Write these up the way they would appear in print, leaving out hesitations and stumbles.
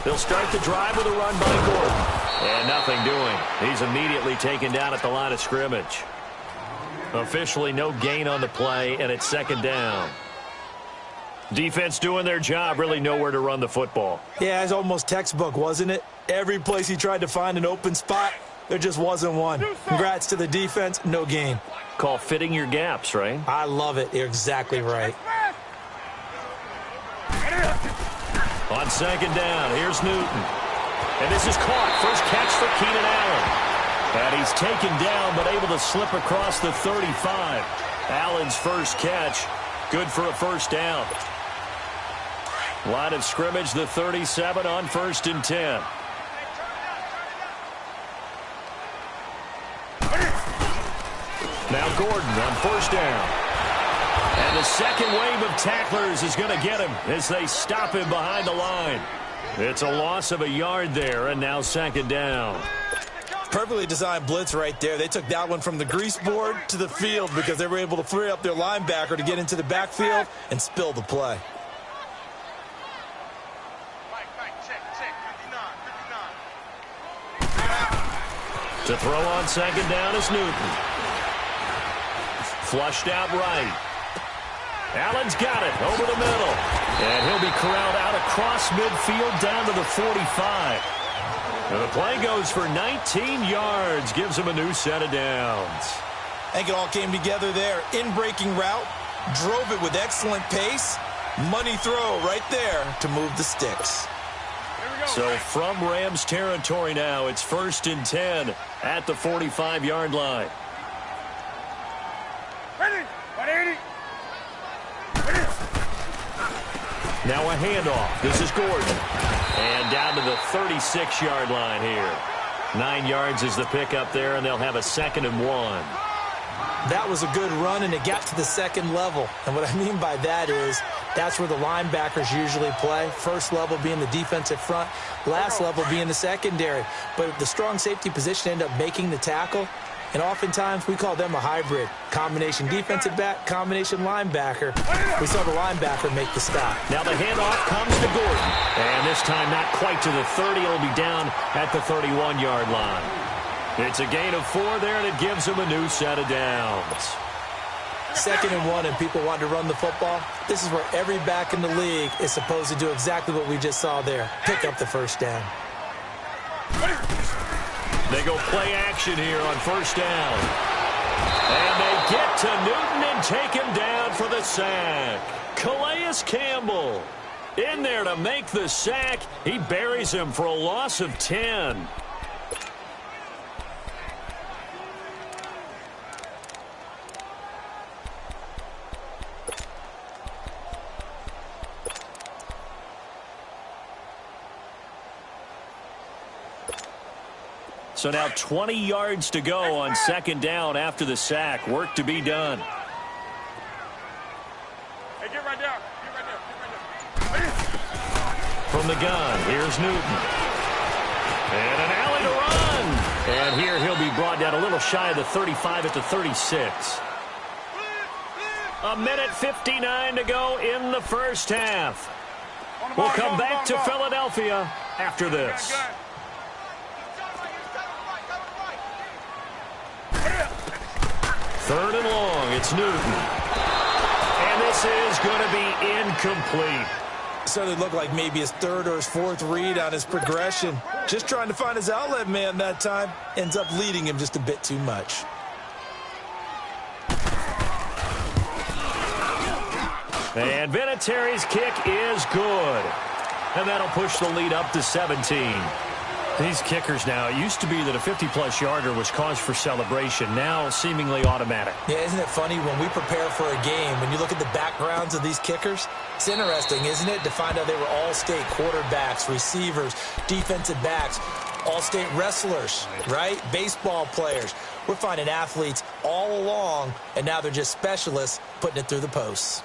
They'll start the drive with a run by Gordon. And nothing doing. He's immediately taken down at the line of scrimmage. Officially no gain on the play, and it's second down. Defense doing their job, really nowhere to run the football. Yeah, it's almost textbook, wasn't it? Every place he tried to find an open spot, there just wasn't one. Congrats to the defense, no gain. Call fitting your gaps, right? I love it. You're exactly right. On second down, here's Newton. And this is caught. First catch for Keenan Allen. And he's taken down, but able to slip across the 35. Allen's first catch, good for a first down. Line of scrimmage, the 37 on 1st and 10. Now Gordon on 1st down. And the second wave of tacklers is going to get him as they stop him behind the line. It's a loss of a yard there, and now second down. Perfectly designed blitz right there. They took that one from the grease board to the field because they were able to free up their linebacker to get into the backfield and spill the play. To throw on second down is Newton. Flushed out right. Allen's got it over the middle. And he'll be corralled out across midfield down to the 45. And the play goes for 19 yards. Gives him a new set of downs. I think it all came together there. In-breaking route. Drove it with excellent pace. Money throw right there to move the sticks. So from Rams territory now, it's 1st and 10 at the 45-yard line. Now a handoff. This is Gordon. And down to the 36-yard line here. 9 yards is the pickup there, and they'll have a 2nd and 1. That was a good run, and it got to the second level. And what I mean by that is that's where the linebackers usually play. First level being the defensive front, last level being the secondary. But the strong safety position ended up making the tackle. And oftentimes we call them a hybrid. Combination defensive back, combination linebacker. We saw the linebacker make the stop. Now the handoff comes to Gordon. And this time not quite to the 30. It'll be down at the 31-yard line. It's a gain of 4 there, and it gives him a new set of downs. 2nd and 1, and people want to run the football. This is where every back in the league is supposed to do exactly what we just saw there. Pick up the first down. They go play action here on 1st down. And they get to Newton and take him down for the sack. Calais Campbell in there to make the sack. He buries him for a loss of 10. So now 20 yards to go on 2nd down after the sack. Work to be done. Hey, get right down. Get right down. From the gun, here's Newton. And an alley to run. And here he'll be brought down a little shy of the 35 at the 36. A minute 59 to go in the first half. We'll come back to Philadelphia after this. 3rd and long, it's Newton. And this is going to be incomplete. So it looked like maybe his 3rd or his 4th read on his progression. Just trying to find his outlet man that time. Ends up leading him just a bit too much. And Vinatieri's kick is good. And that'll push the lead up to 17. These kickers now, it used to be that a 50-plus yarder was cause for celebration. Now seemingly automatic. Yeah, isn't it funny when we prepare for a game, when you look at the backgrounds of these kickers, it's interesting, isn't it, to find out they were all-state quarterbacks, receivers, defensive backs, all-state wrestlers, right? Baseball players. We're finding athletes all along, and now they're just specialists putting it through the posts.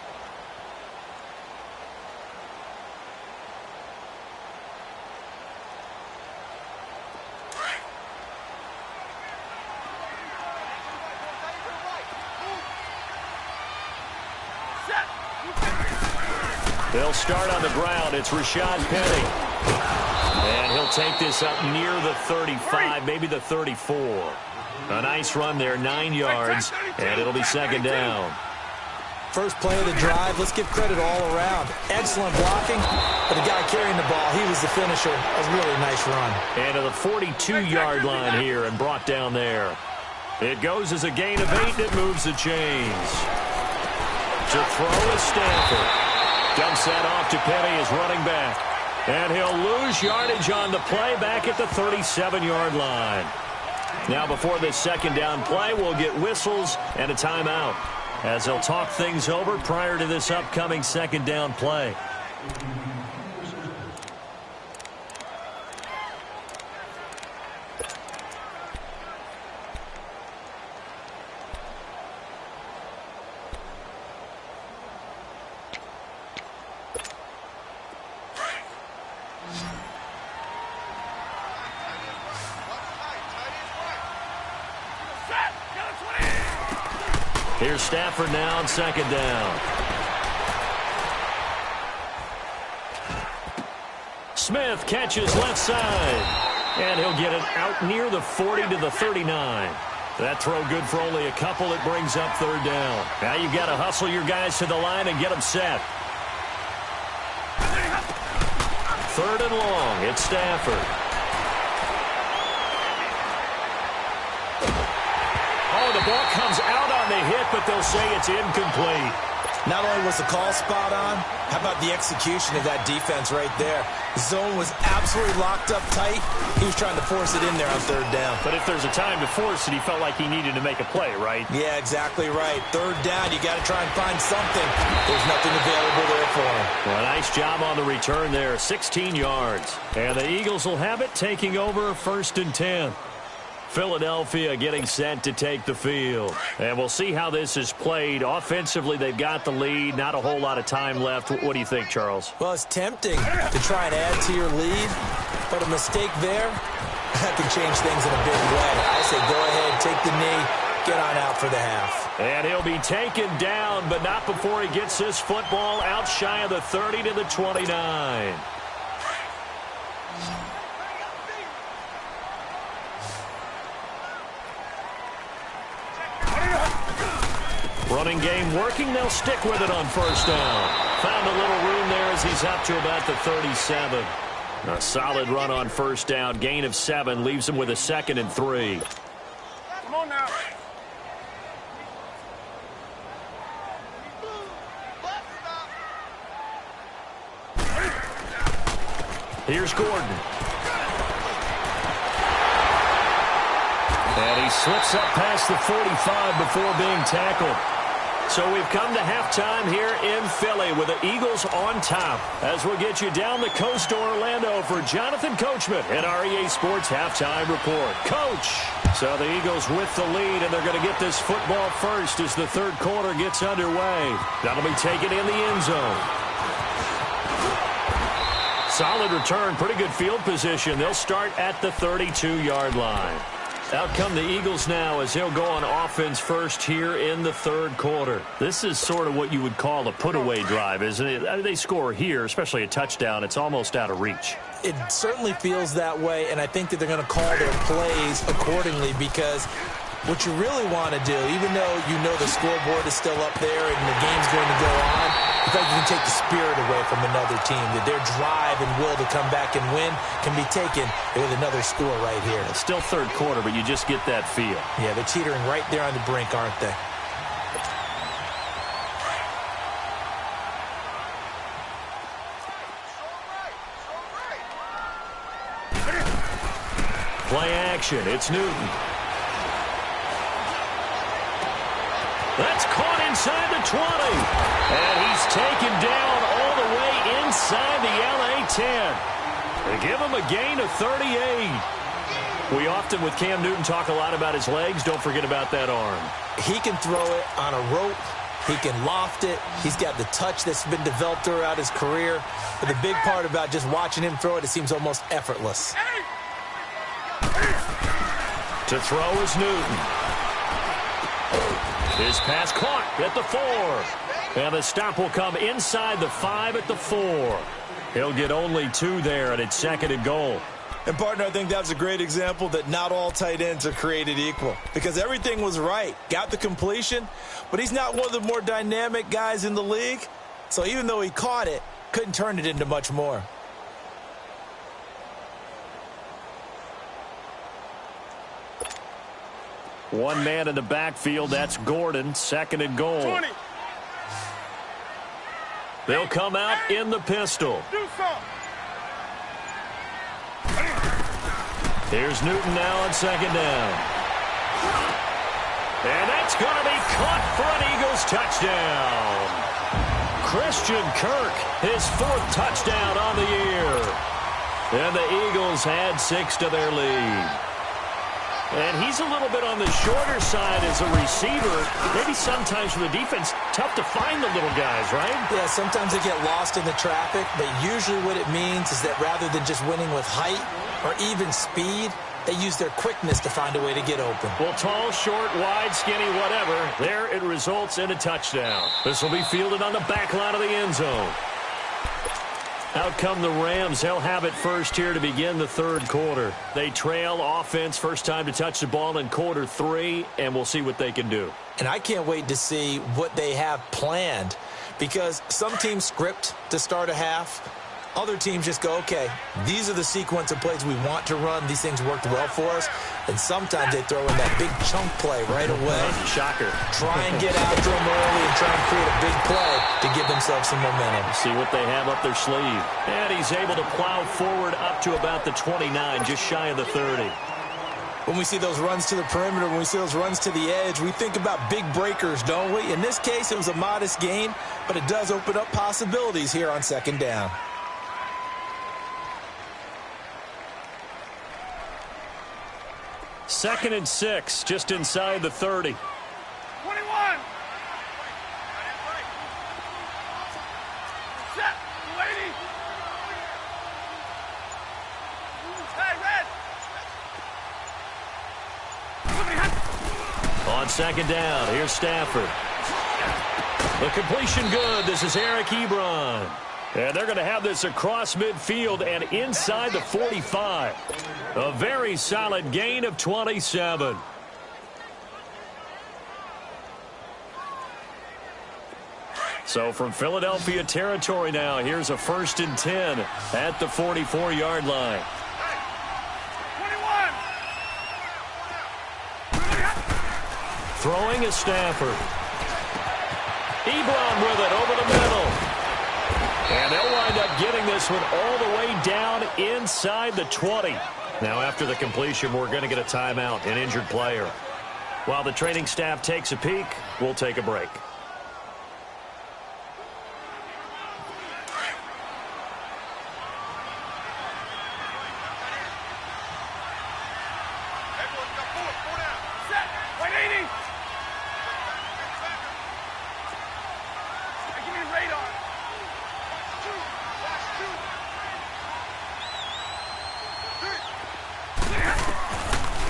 They'll start on the ground. It's Rashad Penny. They'll take this up near the 35, maybe the 34. A nice run there, 9 yards, and it'll be second down. First play of the drive, let's give credit all around. Excellent blocking, but the guy carrying the ball, he was the finisher. That was a really nice run. And to the 42-yard line here and brought down there. It goes as a gain of 8, and it moves the chains. To throw is Stanford. Dumps that off to Penny as running back. And he'll lose yardage on the play back at the 37-yard line. Now before this second down play, we'll get whistles and a timeout, as they'll talk things over prior to this upcoming second down play. Here's Stafford now on second down. Smith catches left side. And he'll get it out near the 40 to the 39. That throw good for only a couple. It brings up third down. Now you've got to hustle your guys to the line and get them set. Third and long. It's Stafford. Oh, the ball comes out on the hit, but they'll say it's incomplete. Not only was the call spot on, how about the execution of that defense right there? The zone was absolutely locked up tight. He was trying to force it in there on third down. But if there's a time to force it, he felt like he needed to make a play, right? Yeah, exactly right. Third down, you got to try and find something. There's nothing available there for him. Well, nice job on the return there, 16 yards. And the Eagles will have it, taking over first and 10. Philadelphia getting set to take the field. And we'll see how this is played. Offensively, they've got the lead. Not a whole lot of time left. What do you think, Charles? Well, it's tempting to try and add to your lead, but a mistake there, that can change things in a big way. I say go ahead, take the knee, get on out for the half. And he'll be taken down, but not before he gets this football out shy of the 30 to the 29. Running game working. They'll stick with it on first down. Found a little room there as he's up to about the 37. A solid run on first down. Gain of 7 leaves him with a 2nd and 3. Come on now. Here's Gordon. And he slips up past the 45 before being tackled. So we've come to halftime here in Philly with the Eagles on top. As we'll get you down the coast to Orlando for Jonathan Coachman and our EA Sports Halftime Report. Coach! So the Eagles with the lead, and they're going to get this football first as the third quarter gets underway. That'll be taken in the end zone. Solid return, pretty good field position. They'll start at the 32-yard line. Out come the Eagles now as he'll go on offense first here in the third quarter. This is sort of what you would call a put-away drive, isn't it? They score here, especially a touchdown. It's almost out of reach. It certainly feels that way, and I think that they're going to call their plays accordingly, because what you really want to do, even though you know the scoreboard is still up there and the game's going to go on, I think you can take the spirit away from another team, that their drive and will to come back and win can be taken with another score right here. It's still third quarter, but you just get that feel. Yeah, they're teetering right there on the brink, aren't they? Play action. It's Newton. That's caught inside the 20. And he's taken down all the way inside the LA 10. They give him a gain of 38. We often, with Cam Newton, talk a lot about his legs. Don't forget about that arm. He can throw it on a rope. He can loft it. He's got the touch that's been developed throughout his career. But the big part about just watching him throw it, it seems almost effortless. To throw is Newton. His pass caught at the 4. And the stop will come inside the 5 at the 4. He'll get only 2 there, and it's 2nd and goal. And, partner, I think that's a great example that not all tight ends are created equal because everything was right. Got the completion, but he's not one of the more dynamic guys in the league. So even though he caught it, couldn't turn it into much more. One man in the backfield, that's Gordon, 2nd and goal. 20. They'll come out in the pistol. Do something. Here's Newton now on 2nd down. And that's going to be caught for an Eagles touchdown. Christian Kirk, his 4th touchdown on the year. And the Eagles add 6 to their lead. And he's a little bit on the shorter side as a receiver. Maybe sometimes for the defense, tough to find the little guys, right? Yeah, sometimes they get lost in the traffic, but usually what it means is that rather than just winning with height or even speed, they use their quickness to find a way to get open. Well, tall, short, wide, skinny, whatever, there it results in a touchdown. This will be fielded on the back line of the end zone. Out come the Rams. They'll have it first here to begin the 3rd quarter. They trail offense, first time to touch the ball in quarter 3, and we'll see what they can do. And I can't wait to see what they have planned because some teams script to start a half. Other teams just go, okay, these are the sequence of plays we want to run. These things worked well for us. And sometimes they throw in that big chunk play right away. Shocker. Try and get after them early and try and create a big play to give themselves some momentum. See what they have up their sleeve. And he's able to plow forward up to about the 29, just shy of the 30. When we see those runs to the perimeter, when we see those runs to the edge, we think about big breakers, don't we? In this case, it was a modest gain, but it does open up possibilities here on 2nd down. Second and 6, just inside the 30. 21. Set. Lady. Hey, red. On 2nd down, here's Stafford. The completion good. This is Eric Ebron. And they're going to have this across midfield and inside the 45. A very solid gain of 27. So from Philadelphia territory now, here's a 1st and 10 at the 44-yard line. 21. Throwing is Stafford. Ebron with it over the middle. And they'll wind up getting this one all the way down inside the 20. Now, after the completion, we're going to get a timeout, an injured player. While the training staff takes a peek, we'll take a break. Everyone come forward. Go down. Set. 180. Hey, give me the radar.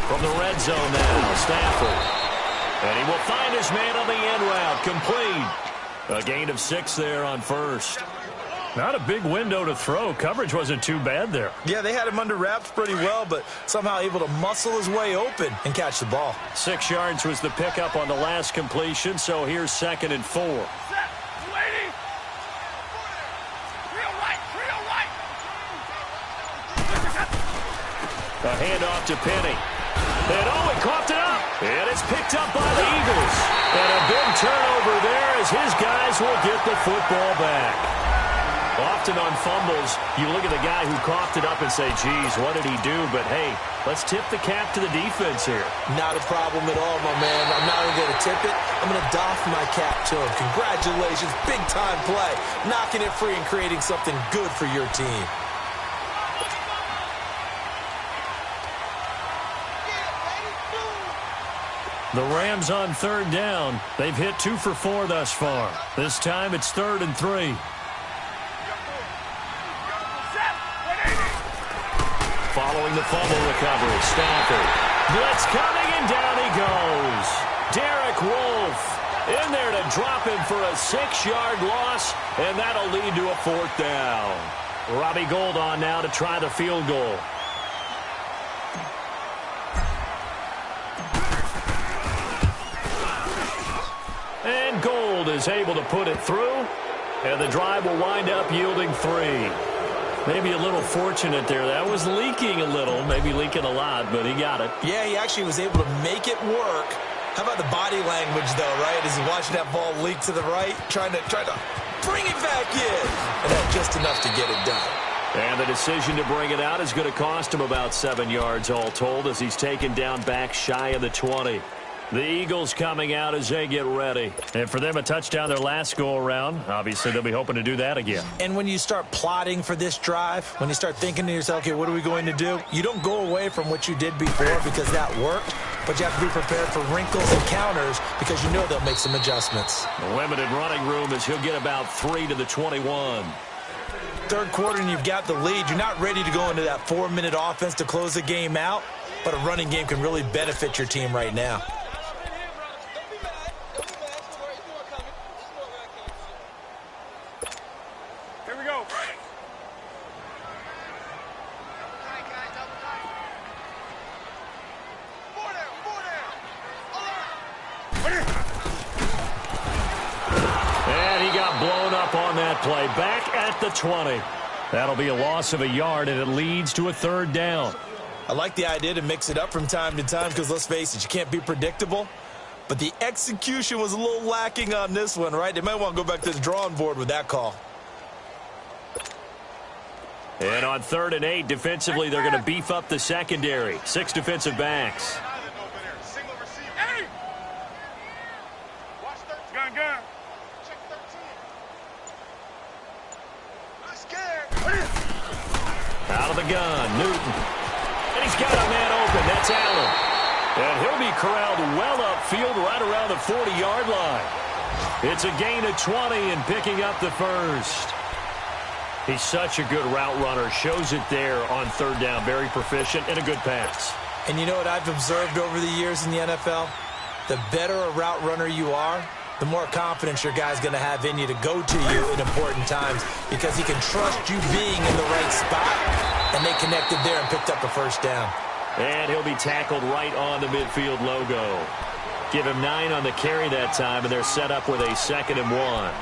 From the red zone now, Stafford. And he will find his man on the end route, complete. A gain of 6 there on 1st. Not a big window to throw. Coverage wasn't too bad there. Yeah, they had him under wraps pretty well, but somehow able to muscle his way open and catch the ball. 6 yards was the pickup on the last completion, so here's 2nd and 4. Set. Lady. Real right. Real right. A handoff to Penny. And he coughed it up. And it's picked up by the Eagles. And a big turnover there as his guys will get the football back. Often on fumbles, you look at the guy who coughed it up and say, geez, what did he do? But, hey, let's tip the cap to the defense here. Not a problem at all, my man. I'm not even going to tip it. I'm going to doff my cap to him. Congratulations. Big-time play. Knocking it free and creating something good for your team. The Rams on 3rd down. They've hit 2 for 4 thus far. This time it's 3rd and 3. Following the fumble recovery, Stafford. Blitz coming, and down he goes. Derek Wolfe in there to drop him for a 6-yard loss, and that'll lead to a 4th down. Robbie Gould on now to try the field goal. And Gold is able to put it through, and the drive will wind up yielding 3. Maybe a little fortunate there. That was leaking a little, maybe leaking a lot, but he got it. Yeah, he actually was able to make it work. How about the body language, though, right? As he watched that ball leak to the right, trying to bring it back in. And that's just enough to get it done. And the decision to bring it out is going to cost him about 7 yards all told as he's taken down back shy of the 20. The Eagles coming out as they get ready. And for them, a touchdown their last go-around. Obviously, they'll be hoping to do that again. And when you start plotting for this drive, when you start thinking to yourself, okay, what are we going to do? You don't go away from what you did before because that worked, but you have to be prepared for wrinkles and counters because you know they'll make some adjustments. Limited running room as he'll get about 3 to the 21. Third quarter and you've got the lead. You're not ready to go into that 4-minute offense to close the game out, but a running game can really benefit your team right now. Play back at the 20. That'll be a loss of a yard, and it leads to a 3rd down. I like the idea to mix it up from time to time because, let's face it, you can't be predictable. But the execution was a little lacking on this one, right? They might want to go back to the drawing board with that call. And on 3rd and 8, defensively, they're going to beef up the secondary. 6 defensive backs. Out of the gun, Newton. And he's got a man open. That's Allen. And he'll be corralled well upfield right around the 40-yard line. It's a gain of 20 and picking up the first. He's such a good route runner. Shows it there on 3rd down. Very proficient and a good pass. And you know what I've observed over the years in the NFL? The better a route runner you are, the more confidence your guy's going to have in you to go to you in important times because he can trust you being in the right spot, and they connected there and picked up a 1st down. And he'll be tackled right on the midfield logo. Give him 9 on the carry that time, and they're set up with a 2nd and 1.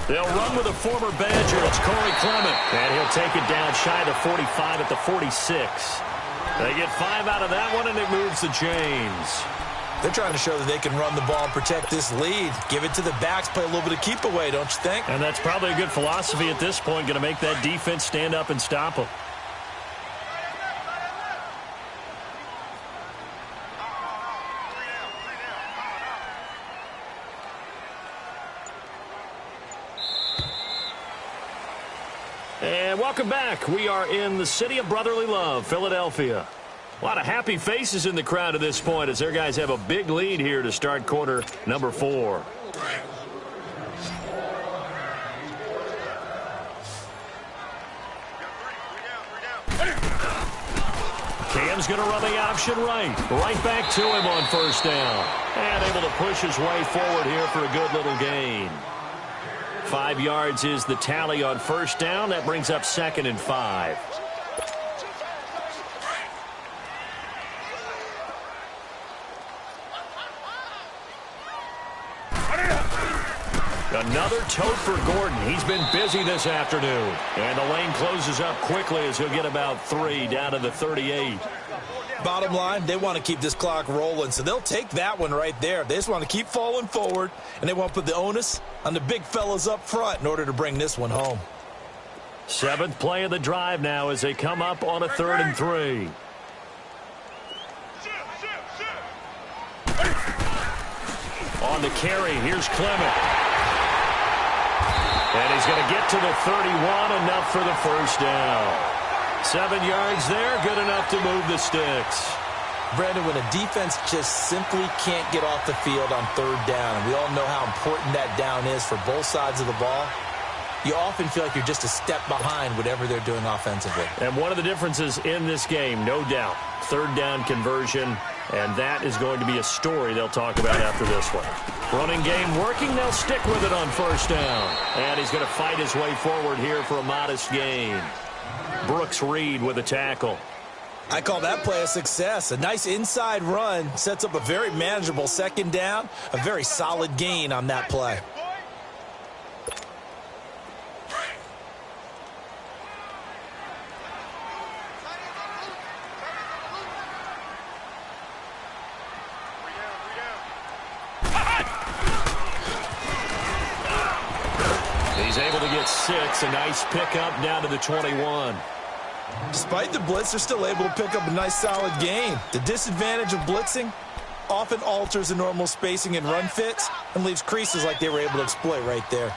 They'll run with a former Badger. It's Corey Clement. And he'll take it down shy of the 45 at the 46. They get 5 out of that one, and it moves the chains. They're trying to show that they can run the ball and protect this lead. Give it to the backs, play a little bit of keep away, don't you think? And that's probably a good philosophy at this point, going to make that defense stand up and stop them. And welcome back. We are in the city of brotherly love, Philadelphia. A lot of happy faces in the crowd at this point as their guys have a big lead here to start quarter number 4. Cam's going to run the option right back to him on 1st down. And able to push his way forward here for a good little gain. 5 yards is the tally on 1st down. That brings up 2nd and 5. Another tote for Gordon. He's been busy this afternoon. And the lane closes up quickly as he'll get about 3 down to the 38. Bottom line, they want to keep this clock rolling, so they'll take that one right there. They just want to keep falling forward, and they want to put the onus on the big fellas up front in order to bring this one home. 7th play of the drive now as they come up on a 3rd and 3. On the carry, here's Clement. And he's going to get to the 31, enough for the 1st down. 7 yards there, good enough to move the sticks. Brandon, when a defense just simply can't get off the field on 3rd down, and we all know how important that down is for both sides of the ball, you often feel like you're just a step behind whatever they're doing offensively. And one of the differences in this game, no doubt, 3rd down conversion And that is going to be a story they'll talk about after this one. Running game working. They'll stick with it on first down. And he's going to fight his way forward here for a modest gain. Brooks Reed with a tackle. I call that play a success. A nice inside run sets up a very manageable second down. A very solid gain on that play. He's able to get 6. A nice pickup down to the 21. Despite the blitz, they're still able to pick up a nice solid gain. The disadvantage of blitzing often alters the normal spacing and run fits and leaves creases like they were able to exploit right there.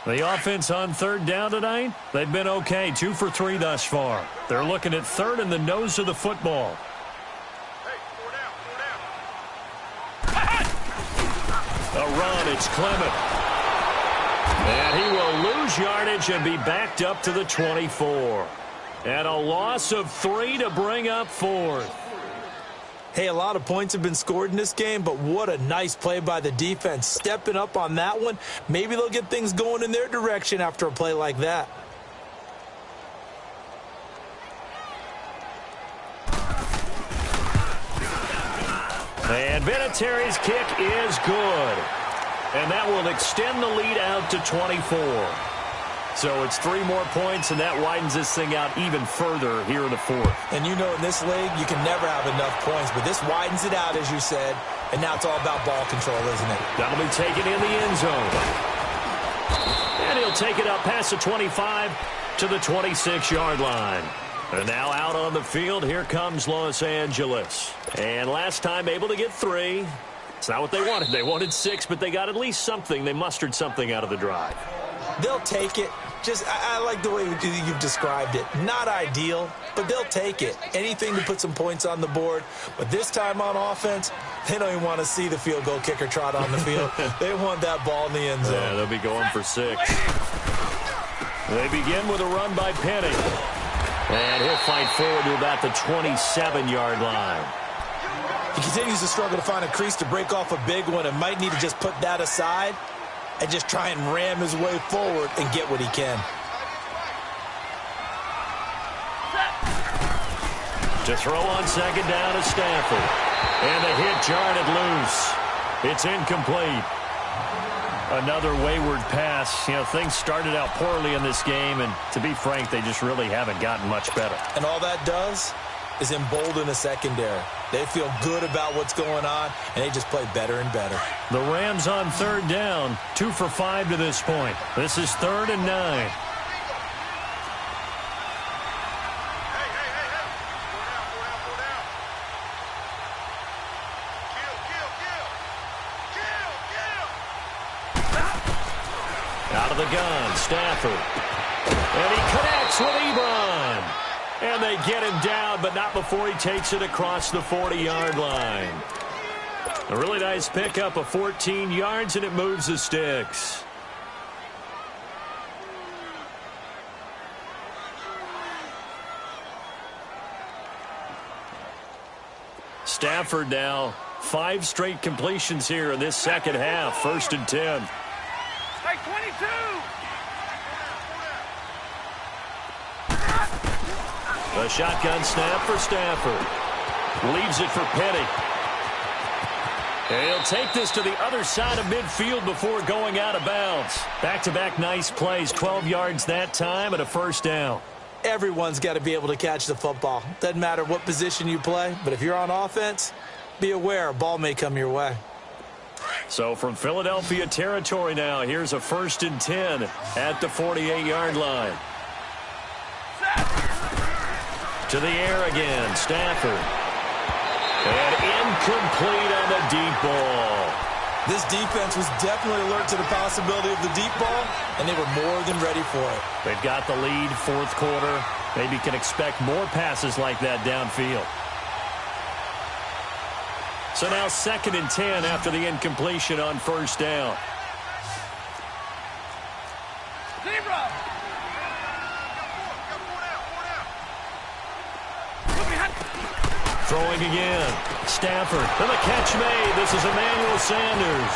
The offense on third down tonight, they've been okay. 2 for 3 thus far. They're looking at third in the nose of the football. A run, it's Clement. And he will lose yardage and be backed up to the 24. And a loss of 3 to bring up fourth. Hey, a lot of points have been scored in this game, but what a nice play by the defense. Stepping up on that one, maybe they'll get things going in their direction after a play like that. And Vinatieri's kick is good. And that will extend the lead out to 24. So it's 3 more points, and that widens this thing out even further here in the fourth. And you know in this league, you can never have enough points, but this widens it out, as you said, and now it's all about ball control, isn't it? That'll be taken in the end zone. And he'll take it up past the 25 to the 26-yard line. And now out on the field, here comes Los Angeles. And last time able to get 3. It's not what they wanted. They wanted 6, but they got at least something. They mustered something out of the drive. They'll take it. I like the way you've described it. Not ideal, but they'll take it. Anything to put some points on the board. But this time on offense, they don't even want to see the field goal kicker trot on the field. They want that ball in the end zone. Yeah, they'll be going for 6. They begin with a run by Penny. And he'll fight forward to about the 27-yard line. He continues to struggle to find a crease to break off a big one and might need to just put that aside and just try and ram his way forward and get what he can. To throw on second down to Stafford. And the hit jarred it loose. It's incomplete. Another wayward pass. You know, things started out poorly in this game, and to be frank, they just really haven't gotten much better. And all that does is embolden the secondary. They feel good about what's going on, and they just play better and better. The Rams on third down, 2 for 5 to this point. This is 3rd and 9. Out of the gun, Stafford. And he connects with Ebron. And they get him down, but not before he takes it across the 40-yard line. A really nice pickup of 14 yards, and it moves the sticks. Stafford now, 5 straight completions here in this second half. 1st and 10. Hey, 22! A shotgun snap for Stafford. Leaves it for Petty. And he'll take this to the other side of midfield before going out of bounds. Back-to-back nice plays. 12 yards that time and a 1st down. Everyone's got to be able to catch the football. Doesn't matter what position you play, but if you're on offense, be aware a ball may come your way. So from Philadelphia territory now, here's a 1st and 10 at the 48-yard line. To the air again, Stafford. And incomplete on the deep ball. This defense was definitely alert to the possibility of the deep ball, and they were more than ready for it. They've got the lead, 4th quarter. Maybe can expect more passes like that downfield. So now 2nd and 10 after the incompletion on first down. Throwing again. Stafford. And the catch made. This is Emmanuel Sanders.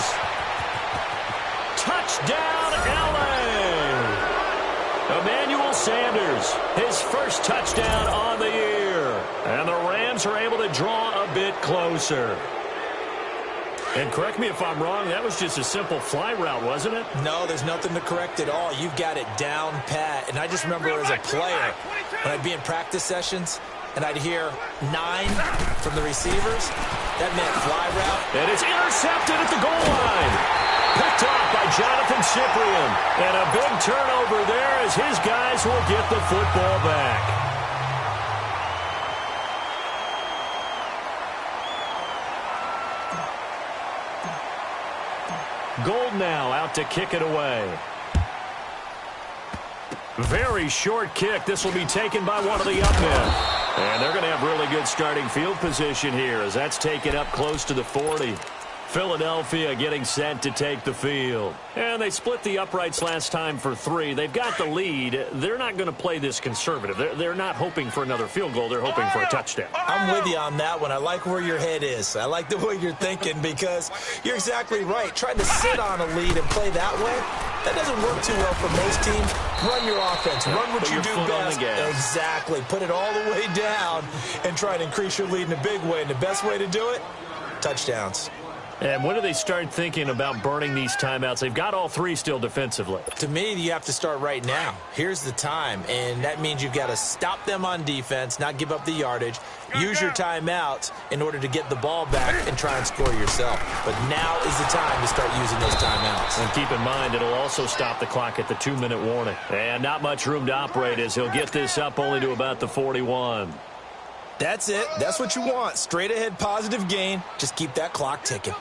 Touchdown, LA! Emmanuel Sanders, his first touchdown on the year. And the Rams are able to draw a bit closer. And correct me if I'm wrong, that was just a simple fly route, wasn't it? No, there's nothing to correct at all. You've got it down pat. And I just remember as a player, when I'd be in practice sessions, and I'd hear 9 from the receivers, that meant fly route. And it's intercepted at the goal line. Picked off by Jonathan Cyprien. And a big turnover there as his guys will get the football back. Gold now out to kick it away. Very short kick. This will be taken by one of the up men. And they're going to have really good starting field position here as that's taken up close to the 40. Philadelphia getting set to take the field. And they split the uprights last time for 3. They've got the lead. They're not going to play this conservative. They're not hoping for another field goal. They're hoping for a touchdown. I'm with you on that one. I like where your head is. I like the way you're thinking because you're exactly right. Trying to sit on a lead and play that way, that doesn't work too well for most teams. Run your offense. Run what you do best. Exactly. Put it all the way down and try to increase your lead in a big way. And the best way to do it, touchdowns. And when do they start thinking about burning these timeouts? They've got all 3 still defensively. To me, you have to start right now. Here's the time, and that means you've got to stop them on defense, not give up the yardage, use your timeouts in order to get the ball back and try and score yourself. But now is the time to start using those timeouts. And keep in mind, it'll also stop the clock at the 2-minute warning. And not much room to operate as he'll get this up only to about the 41. That's it. That's what you want. Straight ahead positive gain. Just keep that clock ticking.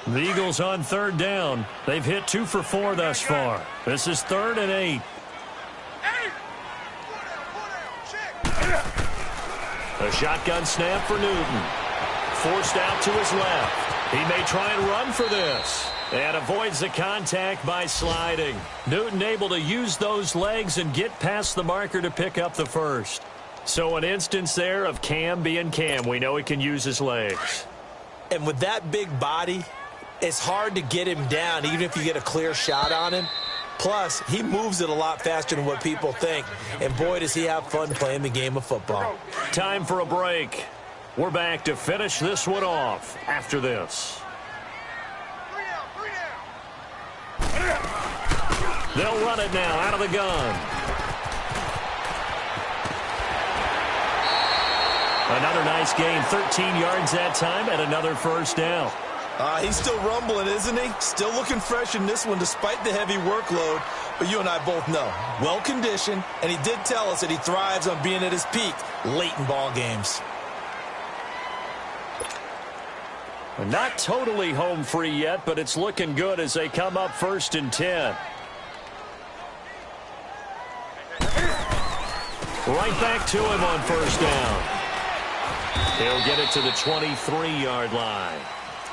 The Eagles on 3rd down. They've hit 2 for 4 thus far. This is 3rd and 8. A shotgun snap for Newton. Forced out to his left. He may try and run for this. And avoids the contact by sliding. Newton able to use those legs and get past the marker to pick up the first. So an instance there of Cam being Cam. We know he can use his legs. And with that big body, it's hard to get him down, even if you get a clear shot on him. Plus, he moves it a lot faster than what people think. And boy, does he have fun playing the game of football. Time for a break. We're back to finish this one off after this. They'll run it now out of the gun. Another nice gain, 13 yards that time, and another first down. He's still rumbling, isn't he? Still looking fresh in this one despite the heavy workload. But you and I both know, well-conditioned, and he did tell us that he thrives on being at his peak late in ball games. Not totally home free yet, but it's looking good as they come up 1st and 10. Right back to him on first down. He'll get it to the 23-yard line.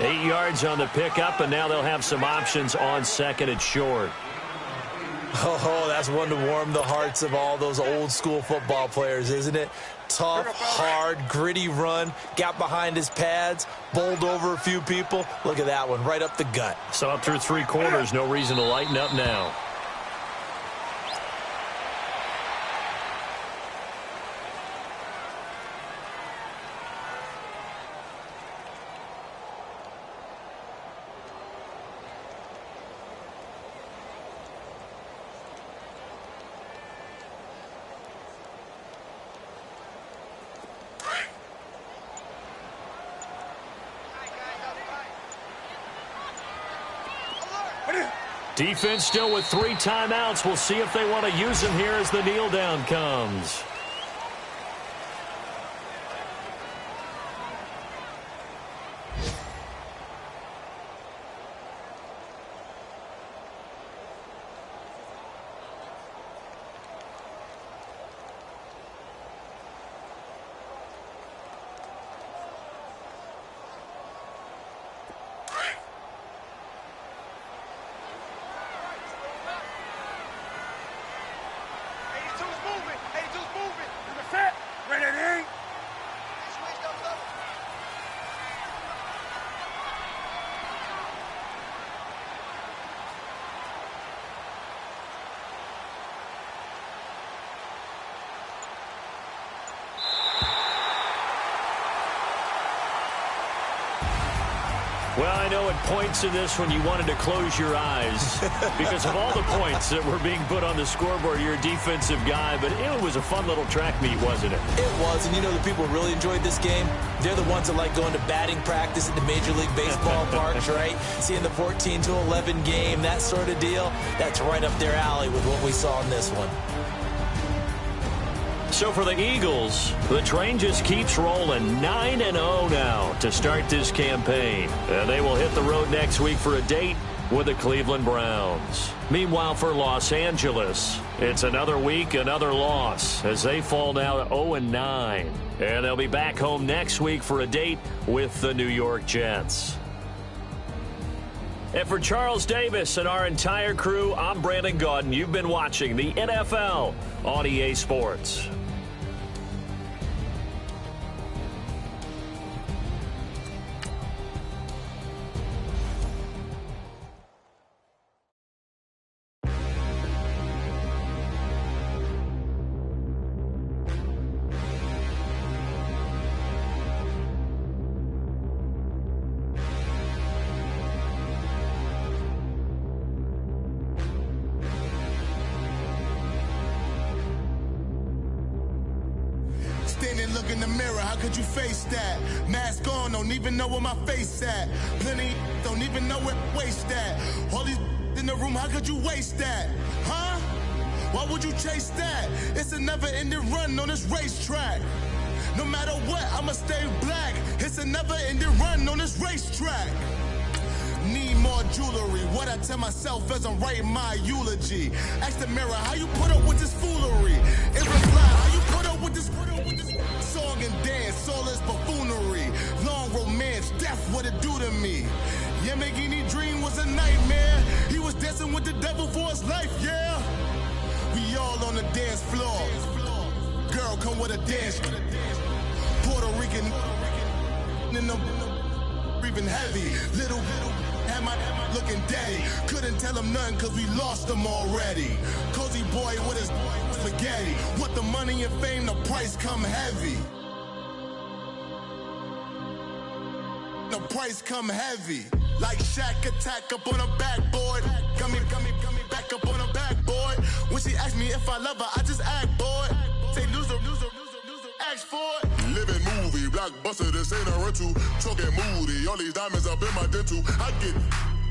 8 yards on the pickup, and now they'll have some options on 2nd and short. Oh, that's one to warm the hearts of all those old-school football players, isn't it? Tough, hard, gritty run, got behind his pads, bowled over a few people. Look at that one, right up the gut. So up through 3 quarters, no reason to lighten up now. Defense still with 3 timeouts. We'll see if they want to use them here as the kneel down comes. Well, I know at points in this when you wanted to close your eyes because of all the points that were being put on the scoreboard. You're a defensive guy, but it was a fun little track meet, wasn't it? It was, and you know the people who really enjoyed this game? They're the ones that like going to batting practice at the Major League Baseball parks, right? Seeing the 14-11 game, that sort of deal. That's right up their alley with what we saw in this one. So for the Eagles, the train just keeps rolling 9-0 now to start this campaign. And they will hit the road next week for a date with the Cleveland Browns. Meanwhile, for Los Angeles, it's another week, another loss as they fall now to 0-9. And they'll be back home next week for a date with the New York Jets. And for Charles Davis and our entire crew, I'm Brandon Gaudin. You've been watching the NFL on EA Sports. Look in the mirror, how could you face that? Mask on, don't even know where my face at. Plenty don't even know where waste at. All these in the room, how could you waste that? Huh? Why would you chase that? It's a never-ending run on this racetrack. No matter what, I'ma stay black. It's a never-ending run on this racetrack. Need more jewelry. What I tell myself as I'm writing my eulogy. Ask the mirror, how you put up with this foolery? In reply, how you put up with this song and dance, all this buffoonery. Long romance, death, what it do to me? Yamagini dream was a nightmare. He was dancing with the devil for his life, yeah. We all on the dance floor. Girl, come with a dance. Puerto Rican in the breathing heavy. Little am I looking daddy. Couldn't tell him nothing cause we lost him already. Cozy boy with his spaghetti. What the money and fame, the price come heavy. The price come heavy. Like Shaq attack up on a backboard. Gummy, back up on a backboard. When she asked me if I love her, I just act bored. Say loser, ask for it. Living movie, blockbuster, this ain't a rental. Talking moody, all these diamonds up in my dental. I get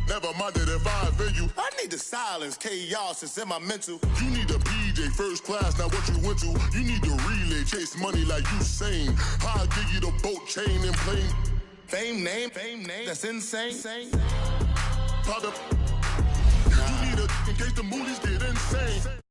never minded if I offend you. I need the silence, chaos is in my mental. You need a PJ first class, not what you went to. You need the relay, chase money like you sane. I'll give you the boat, chain, and plane. Fame name, that's insane. Pop up. You need a in case the movies get insane.